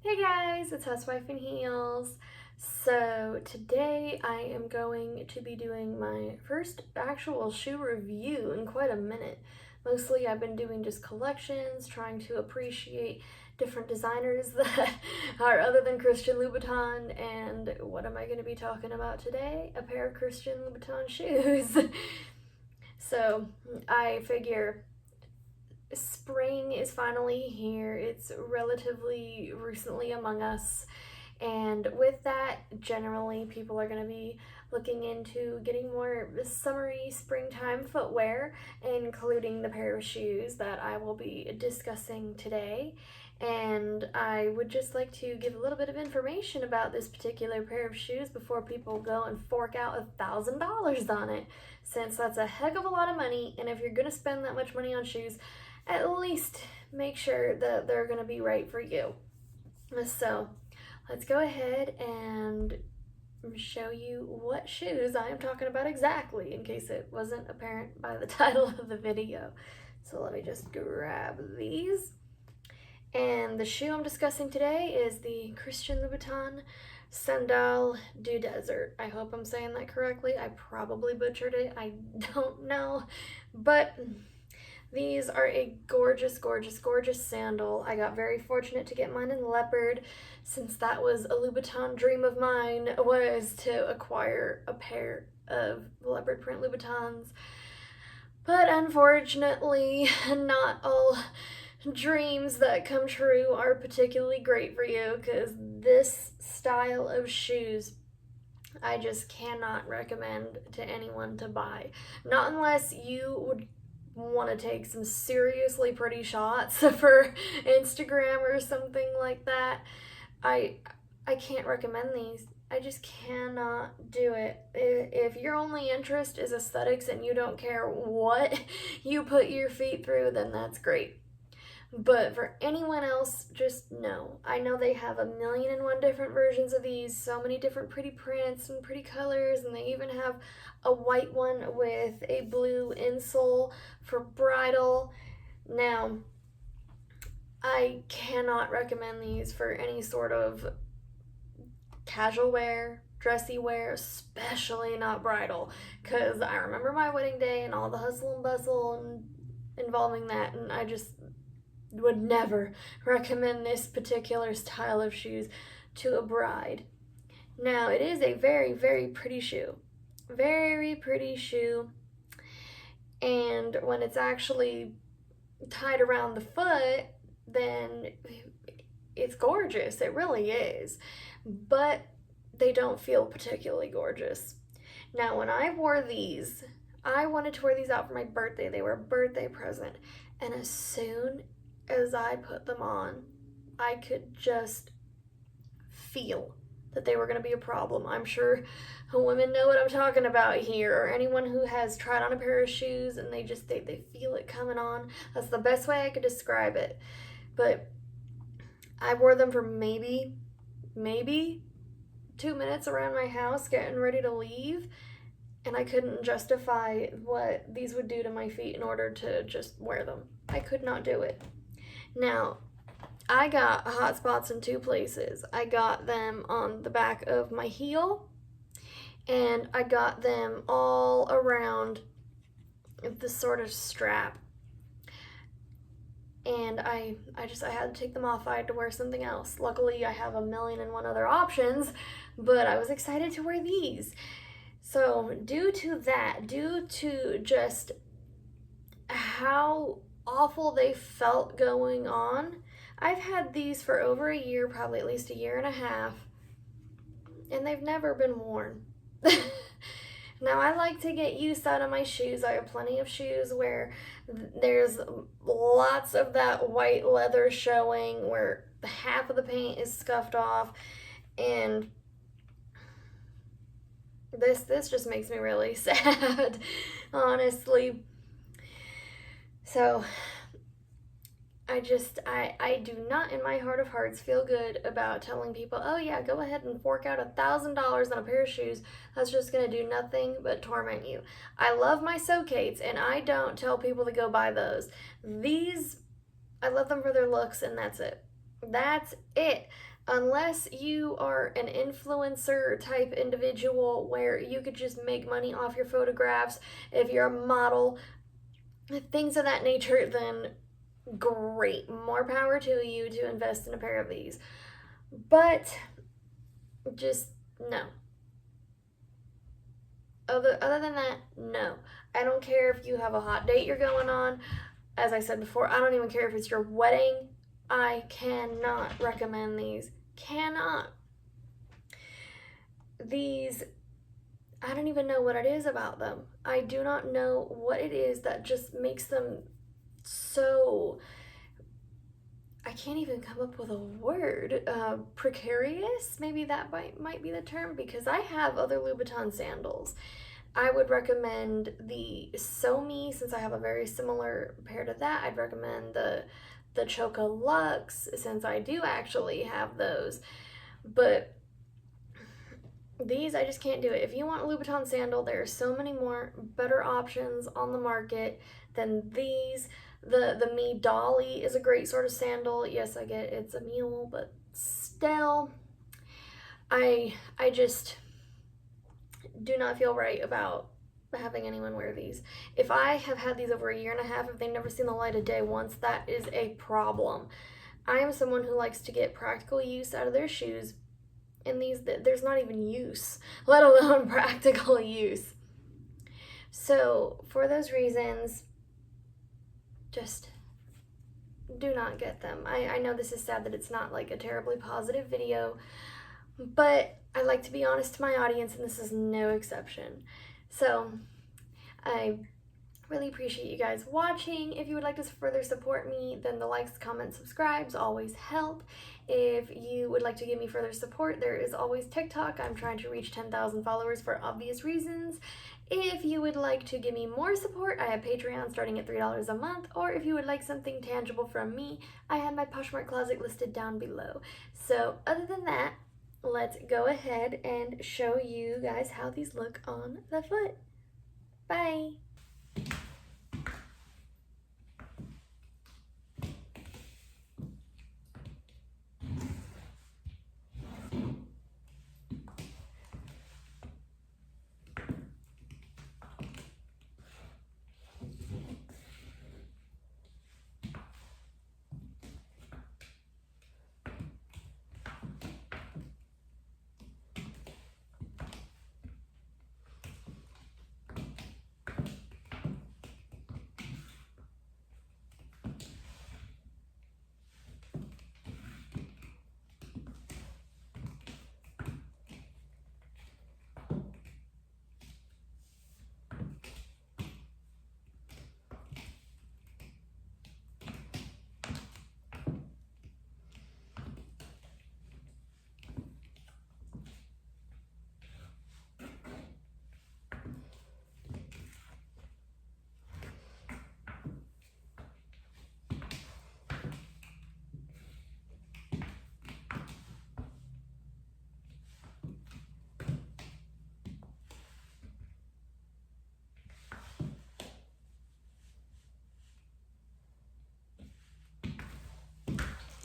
Hey guys, it's Housewife in Heels. So today I am going to be doing my first actual shoe review in quite a minute. Mostly I've been doing just collections, trying to appreciate different designers that are other than Christian Louboutin. And what am I going to be talking about today? A pair of Christian Louboutin shoes. So I figure spring is finally here. It's relatively recently among us. And with that, generally, people are going to be looking into getting more summery springtime footwear, including the pair of shoes that I will be discussing today. And I would just like to give a little bit of information about this particular pair of shoes before people go and fork out $1,000 on it, since that's a heck of a lot of money. And if you're going to spend that much money on shoes, at least make sure that they're going to be right for you. So let's go ahead and show you what shoes I am talking about exactly, in case it wasn't apparent by the title of the video. So let me just grab these. And the shoe I'm discussing today is the Christian Louboutin Sandale du Desert. I hope I'm saying that correctly. I probably butchered it. I don't know. But these are a gorgeous, gorgeous, gorgeous sandal. I got very fortunate to get mine in leopard, since that was a Louboutin dream of mine, was to acquire a pair of leopard print Louboutins. But unfortunately, not all dreams that come true are particularly great for you, because this style of shoes I just cannot recommend to anyone to buy. Not unless you would want to take some seriously pretty shots for Instagram or something like that. I can't recommend these. I just cannot do it. If your only interest is aesthetics and you don't care what you put your feet through, then that's great. But for anyone else, just no. I know they have 1,000,001 different versions of these, so many different pretty prints and pretty colors, and they even have a white one with a blue insole for bridal. Now, I cannot recommend these for any sort of casual wear, dressy wear, especially not bridal, because I remember my wedding day and all the hustle and bustle involving that, and I just would never recommend this particular style of shoes to a bride. Now, it is a very, very pretty shoe. Very pretty shoe. And when it's actually tied around the foot, then it's gorgeous. It really is. But they don't feel particularly gorgeous. Now, when I wore these, I wanted to wear these out for my birthday. They were a birthday present. And as soon as I put them on, I could just feel that they were going to be a problem. I'm sure women know what I'm talking about here, or anyone who has tried on a pair of shoes and they feel it coming on. That's the best way I could describe it. But I wore them for maybe 2 minutes around my house getting ready to leave, and I couldn't justify what these would do to my feet in order to just wear them. I could not do it. Now, I got hot spots in two places. I got them on the back of my heel, and I got them all around the sort of strap. And I had to take them off. I had to wear something else. Luckily, I have 1,000,001 other options, but I was excited to wear these. So due to just how awful they felt going on, I've had these for over a year, probably at least a year and a half, and they've never been worn. Now, I like to get use out of my shoes. I have plenty of shoes where there's lots of that white leather showing, where half of the paint is scuffed off, and this just makes me really sad, honestly. So I do not, in my heart of hearts, feel good about telling people, oh yeah, go ahead and fork out $1,000 on a pair of shoes that's just going to do nothing but torment you. I love my Socates, and I don't tell people to go buy those. These, I love them for their looks, and that's it. That's it. Unless you are an influencer type individual where you could just make money off your photographs, if you're a model, things of that nature, then great. More power to you to invest in a pair of these. But just no. Other than that, no. I don't care if you have a hot date you're going on. As I said before, I don't even care if it's your wedding. I cannot recommend these. Cannot. These, I don't even know what it is about them. I do not know what it is that just makes them so, I can't even come up with a word. Precarious? Maybe that might be the term, because I have other Louboutin sandals. I would recommend the So Me, since I have a very similar pair to that. I'd recommend the Choca Luxe, since I do actually have those. But these, I just can't do it. If you want a Louboutin sandal, there are so many more better options on the market than these. The Me Dolly is a great sort of sandal. Yes, I get it's a mule, but still, I just do not feel right about having anyone wear these. If I have had these over a year and a half, if they've never seen the light of day once, that is a problem. I am someone who likes to get practical use out of their shoes, and these, there's not even use, let alone practical use. So for those reasons, just do not get them. I know this is sad that it's not like a terribly positive video, but I like to be honest to my audience, and this is no exception. So I really appreciate you guys watching. If you would like to further support me, then the likes, comments, subscribes always help. If you would like to give me further support, there is always TikTok. I'm trying to reach 10,000 followers for obvious reasons. If you would like to give me more support, I have Patreon starting at $3 a month, or if you would like something tangible from me, I have my Poshmark closet listed down below. So other than that, let's go ahead and show you guys how these look on the foot. Bye!